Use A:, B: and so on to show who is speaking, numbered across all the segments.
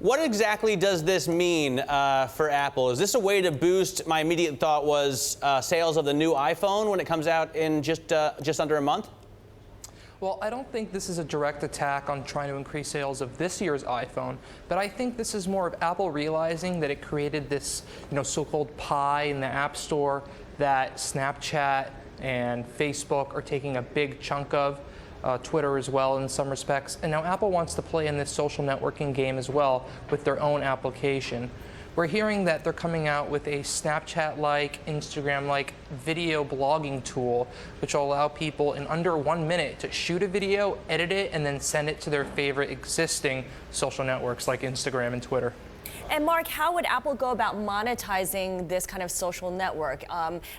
A: what exactly does this mean for Apple? Is this a way to boost? My immediate thought was sales of the new iPhone when it comes out in just under a month.
B: Well, I don't think this is a direct attack on trying to increase sales of this year's iPhone, but I think this is more of Apple realizing that it created this, so-called pie in the App Store that Snapchat and Facebook are taking a big chunk of, Twitter as well in some respects, and now Apple wants to play in this social networking game as well with their own application. We're hearing that they're coming out with a Snapchat-like, Instagram-like video blogging tool, which will allow people in under 1 minute to shoot a video, edit it, and then send it to their favorite existing social networks like Instagram and Twitter.
C: And Mark, how would Apple go about monetizing this kind of social network?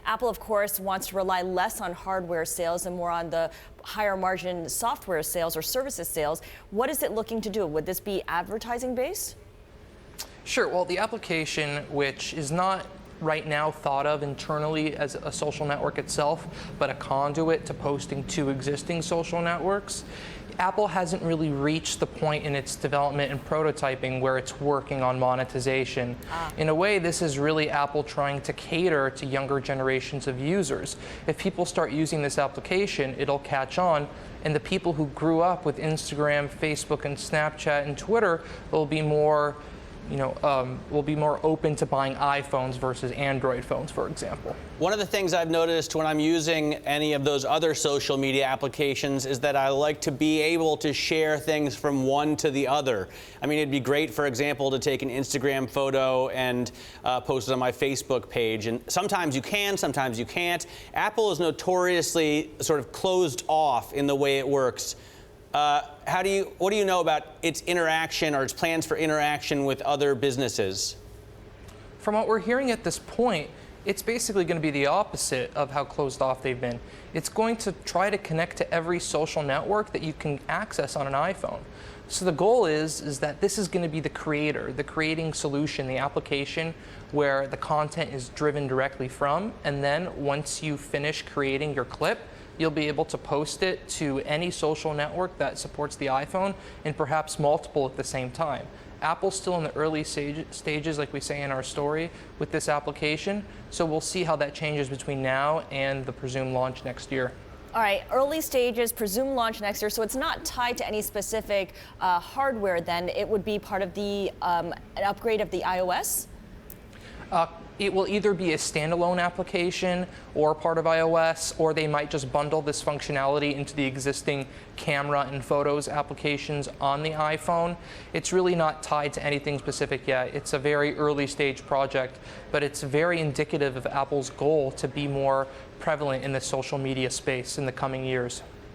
C: Apple, of course, wants to rely less on hardware sales and more on the higher margin software sales or services sales. What is it looking to do? Would this be advertising based?
B: Sure. Well, the application, which is not right now thought of internally as a social network itself, but a conduit to posting to existing social networks, Apple hasn't really reached the point in its development and prototyping where it's working on monetization. In a way, this is really Apple trying to cater to younger generations of users. If people start using this application, it'll catch on, and the people who grew up with Instagram, Facebook, and Snapchat and Twitter will be more open to buying iPhones versus Android phones, for example.
A: One of the things I've noticed when I'm using any of those other social media applications is that I like to be able to share things from one to the other. I mean, it'd be great, for example, to take an Instagram photo and post it on my Facebook page. And sometimes you can, sometimes you can't. Apple is notoriously sort of closed off in the way it works. What do you know about its interaction or its plans for interaction with other businesses?
B: From what we're hearing at this point, it's basically going to be the opposite of how closed off they've been. It's going to try to connect to every social network that you can access on an iPhone. So the goal is that this is going to be the creating solution, the application where the content is driven directly from, and then once you finish creating your clip, you'll be able to post it to any social network that supports the iPhone, and perhaps multiple at the same time. Apple's still in the early stages, like we say in our story, with this application, so we'll see how that changes between now and the presumed launch next year.
C: All right, early stages, presumed launch next year, so it's not tied to any specific hardware then. It would be part of the an upgrade of the iOS?
B: It will either be a standalone application or part of iOS, or they might just bundle this functionality into the existing camera and photos applications on the iPhone. It's really not tied to anything specific yet. It's a very early stage project, but it's very indicative of Apple's goal to be more prevalent in the social media space in the coming years.